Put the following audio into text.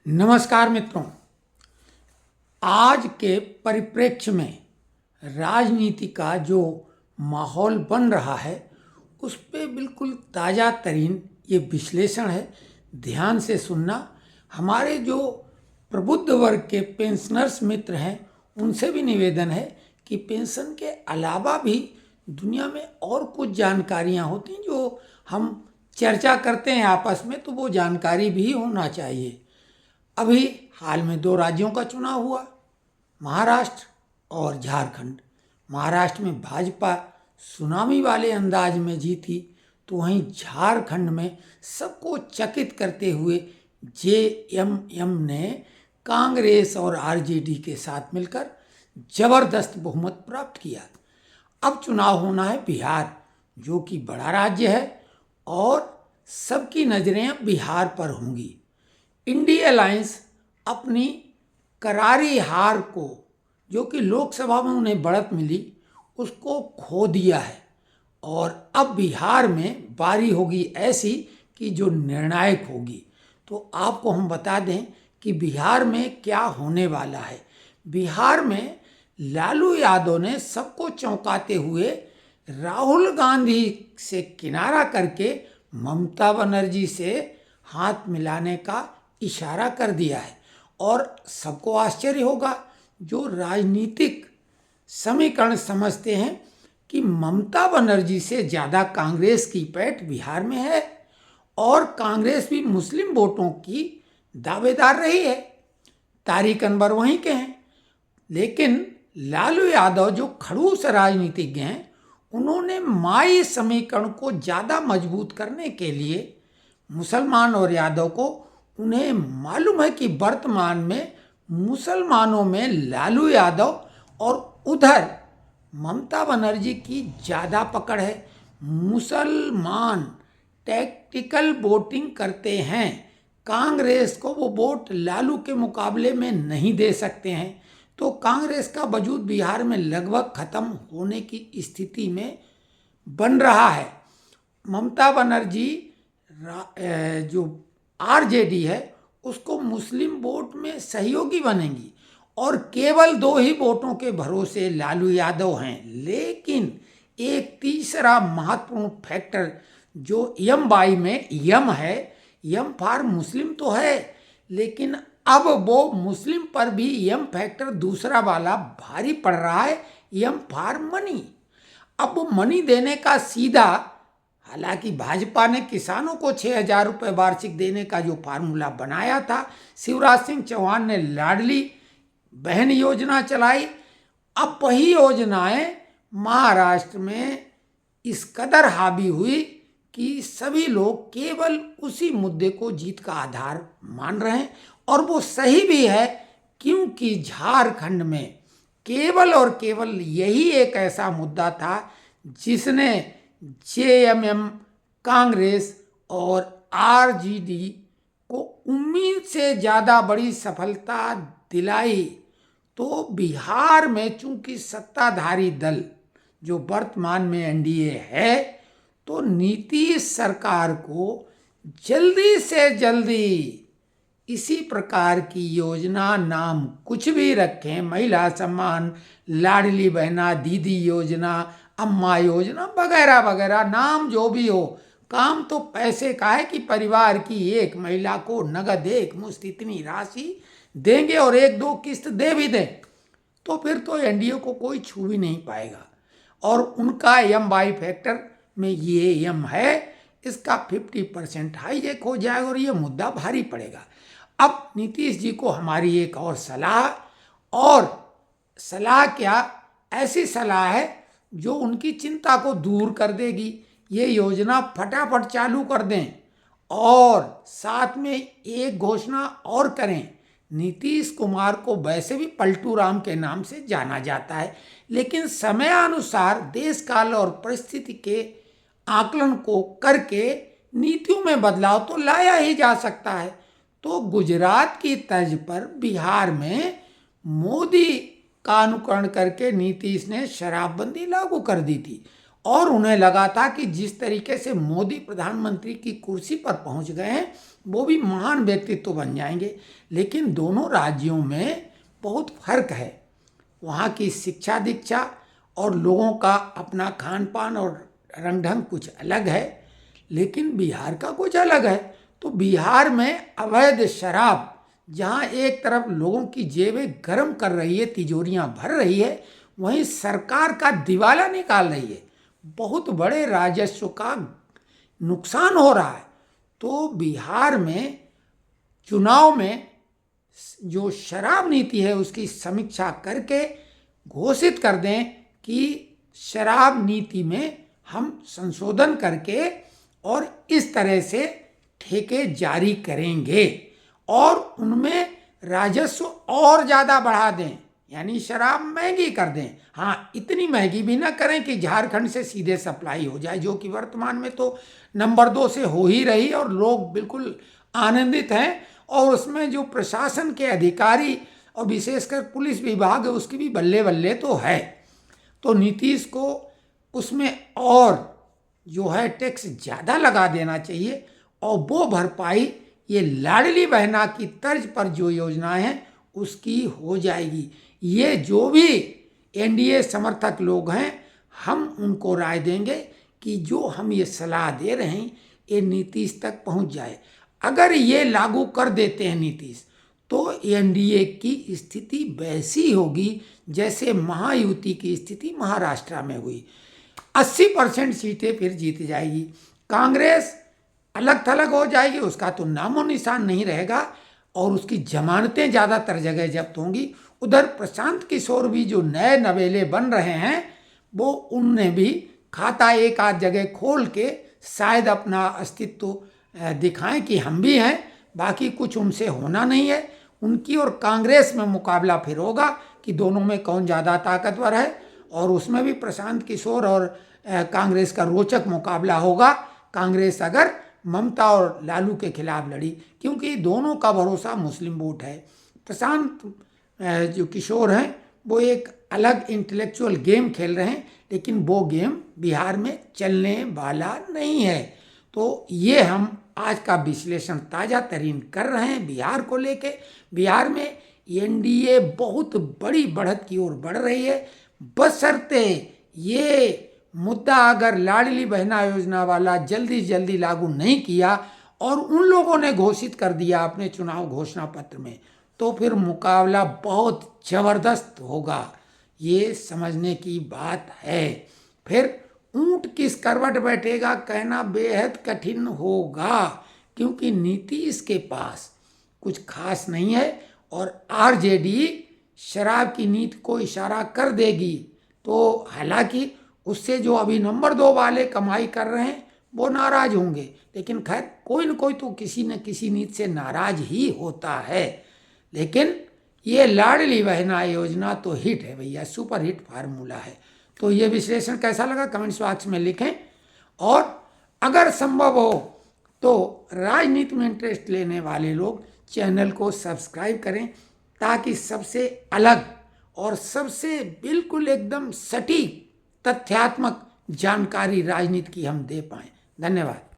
नमस्कार मित्रों। आज के परिप्रेक्ष्य में राजनीति का जो माहौल बन रहा है उस पे बिल्कुल ताज़ा तरीन ये विश्लेषण है। ध्यान से सुनना। हमारे जो प्रबुद्ध वर्ग के पेंशनर्स मित्र हैं उनसे भी निवेदन है कि पेंशन के अलावा भी दुनिया में और कुछ जानकारियां होती हैं जो हम चर्चा करते हैं आपस में, तो वो जानकारी भी होना चाहिए। अभी हाल में दो राज्यों का चुनाव हुआ, महाराष्ट्र और झारखंड। महाराष्ट्र में भाजपा सुनामी वाले अंदाज में जीती, तो वहीं झारखंड में सबको चकित करते हुए जेएमएम ने कांग्रेस और आरजेडी के साथ मिलकर जबरदस्त बहुमत प्राप्त किया। अब चुनाव होना है बिहार, जो कि बड़ा राज्य है और सबकी नज़रें अब बिहार पर होंगी। इंडिया अलायंस अपनी करारी हार को, जो कि लोकसभा में उन्हें बढ़त मिली, उसको खो दिया है और अब बिहार में बारी होगी ऐसी कि जो निर्णायक होगी। तो आपको हम बता दें कि बिहार में क्या होने वाला है। बिहार में लालू यादव ने सबको चौंकाते हुए राहुल गांधी से किनारा करके ममता बनर्जी से हाथ मिलाने का इशारा कर दिया है। और सबको आश्चर्य होगा जो राजनीतिक समीकरण समझते हैं कि ममता बनर्जी से ज़्यादा कांग्रेस की पैठ बिहार में है और कांग्रेस भी मुस्लिम वोटों की दावेदार रही है। तारिक अनवर वहीं के हैं। लेकिन लालू यादव जो खड़ूस राजनीतिज्ञ हैं, उन्होंने माई समीकरण को ज़्यादा मजबूत करने के लिए मुसलमान और यादव को, उन्हें मालूम है कि वर्तमान में मुसलमानों में लालू यादव और उधर ममता बनर्जी की ज़्यादा पकड़ है। मुसलमान टैक्टिकल वोटिंग करते हैं, कांग्रेस को वो वोट लालू के मुकाबले में नहीं दे सकते हैं। तो कांग्रेस का वजूद बिहार में लगभग खत्म होने की स्थिति में बन रहा है। ममता बनर्जी जो आरजेडी है उसको मुस्लिम वोट में सहयोगी बनेंगी और केवल 2 ही वोटों के भरोसे लालू यादव हैं। लेकिन एक तीसरा महत्वपूर्ण फैक्टर जो यम बाई में यम है, यम फॉर मुस्लिम तो है, लेकिन अब वो मुस्लिम पर भी यम फैक्टर दूसरा वाला भारी पड़ रहा है, यम फॉर मनी। अब वो मनी देने का सीधा, हालांकि भाजपा ने किसानों को 6,000 रुपये वार्षिक देने का जो फार्मूला बनाया था, शिवराज सिंह चौहान ने लाडली बहन योजना चलाई। अब वही योजनाएं महाराष्ट्र में इस कदर हावी हुई कि सभी लोग केवल उसी मुद्दे को जीत का आधार मान रहे हैं और वो सही भी है, क्योंकि झारखंड में केवल और केवल यही एक ऐसा मुद्दा था जिसने जेएमएम, कांग्रेस और आरजेडी को उम्मीद से ज़्यादा बड़ी सफलता दिलाई। तो बिहार में चूंकि सत्ताधारी दल जो वर्तमान में एनडीए है, तो नीतीश सरकार को जल्दी से जल्दी इसी प्रकार की योजना, नाम कुछ भी रखें, महिला सम्मान, लाडली बहना दीदी योजना, अम्मा योजना वगैरह वगैरह, नाम जो भी हो, काम तो पैसे का है कि परिवार की एक महिला को नगद एक मुश्त इतनी राशि देंगे और 1-2 किस्त दे भी दें, तो फिर तो एनडीए को कोई छू भी नहीं पाएगा। और उनका एम बाई फैक्टर में ये एम है, इसका 50% हाईजेक हो जाएगा और ये मुद्दा भारी पड़ेगा। अब नीतीश जी को हमारी एक और सलाह, और सलाह क्या, ऐसी सलाह है जो उनकी चिंता को दूर कर देगी। ये योजना फटाफट चालू कर दें और साथ में एक घोषणा और करें। नीतीश कुमार को वैसे भी पलटू राम के नाम से जाना जाता है, लेकिन समयानुसार देश काल और परिस्थिति के आकलन को करके नीतियों में बदलाव तो लाया ही जा सकता है। तो गुजरात की तर्ज पर बिहार में मोदी का अनुकरण करके नीतीश ने शराबबंदी लागू कर दी थी और उन्हें लगा था कि जिस तरीके से मोदी प्रधानमंत्री की कुर्सी पर पहुंच गए हैं, वो भी महान व्यक्तित्व बन जाएंगे। लेकिन दोनों राज्यों में बहुत फर्क है। वहाँ की शिक्षा दीक्षा और लोगों का अपना खान पान और रंग ढंग कुछ अलग है, लेकिन बिहार का कुछ अलग है। तो बिहार में अवैध शराब जहाँ एक तरफ लोगों की जेबें गर्म कर रही है, तिजोरियाँ भर रही है, वहीं सरकार का दिवाला निकाल रही है, बहुत बड़े राजस्व का नुकसान हो रहा है। तो बिहार में चुनाव में जो शराब नीति है उसकी समीक्षा करके घोषित कर दें कि शराब नीति में हम संशोधन करके और इस तरह से ठेके जारी करेंगे और उनमें राजस्व और ज़्यादा बढ़ा दें, यानी शराब महंगी कर दें। हाँ, इतनी महंगी भी ना करें कि झारखंड से सीधे सप्लाई हो जाए, जो कि वर्तमान में तो नंबर 2 से हो ही रही और लोग बिल्कुल आनंदित हैं। और उसमें जो प्रशासन के अधिकारी और विशेषकर पुलिस विभाग है उसकी भी बल्ले बल्ले तो है। तो नीतीश को उसमें और जो है टैक्स ज़्यादा लगा देना चाहिए और वो भरपाई ये लाडली बहना की तर्ज पर जो योजनाएं हैं उसकी हो जाएगी। ये जो भी एनडीए समर्थक लोग हैं हम उनको राय देंगे कि जो हम ये सलाह दे रहे हैं ये नीतीश तक पहुंच जाए। अगर ये लागू कर देते हैं नीतीश तो एनडीए की स्थिति वैसी होगी जैसे महायुति की स्थिति महाराष्ट्र में हुई। 80% सीटें फिर जीत जाएगी, कांग्रेस अलग थलग हो जाएगी, उसका तो नामो निशान नहीं रहेगा और उसकी जमानतें ज़्यादातर जगह जब्त होंगी। उधर प्रशांत किशोर भी जो नए नवेले बन रहे हैं वो उनने भी खाता एक आध जगह खोल के शायद अपना अस्तित्व दिखाएं कि हम भी हैं, बाकी कुछ उनसे होना नहीं है। उनकी और कांग्रेस में मुकाबला फिर होगा कि दोनों में कौन ज़्यादा ताकतवर है और उसमें भी प्रशांत किशोर और कांग्रेस का रोचक मुकाबला होगा। कांग्रेस अगर ममता और लालू के खिलाफ लड़ी, क्योंकि दोनों का भरोसा मुस्लिम वोट है। प्रशांत जो किशोर हैं वो एक अलग इंटेलेक्चुअल गेम खेल रहे हैं, लेकिन वो गेम बिहार में चलने वाला नहीं है। तो ये हम आज का विश्लेषण ताज़ा तरीन कर रहे हैं बिहार को लेके। बिहार में एनडीए बहुत बड़ी बढ़त की ओर बढ़ रही है, बशर्ते ये मुद्दा अगर लाडली बहना योजना वाला जल्दी से जल्दी लागू नहीं किया और उन लोगों ने घोषित कर दिया अपने चुनाव घोषणा पत्र में, तो फिर मुकाबला बहुत ज़बरदस्त होगा। ये समझने की बात है। फिर ऊंट किस करवट बैठेगा कहना बेहद कठिन होगा, क्योंकि नीतीश के पास कुछ खास नहीं है और आरजेडी शराब की नीति को इशारा कर देगी। तो हालांकि उससे जो अभी नंबर 2 वाले कमाई कर रहे हैं वो नाराज होंगे, लेकिन खैर कोई न कोई तो किसी न किसी नीति से नाराज ही होता है। लेकिन ये लाडली बहना योजना तो हिट है भैया, सुपर हिट फार्मूला है। तो ये विश्लेषण कैसा लगा कमेंट्स बॉक्स में लिखें और अगर संभव हो तो राजनीति में इंटरेस्ट लेने वाले लोग चैनल को सब्सक्राइब करें ताकि सबसे अलग और सबसे बिल्कुल एकदम सटीक तथ्यात्मक जानकारी राजनीति की हम दे पाएं। धन्यवाद।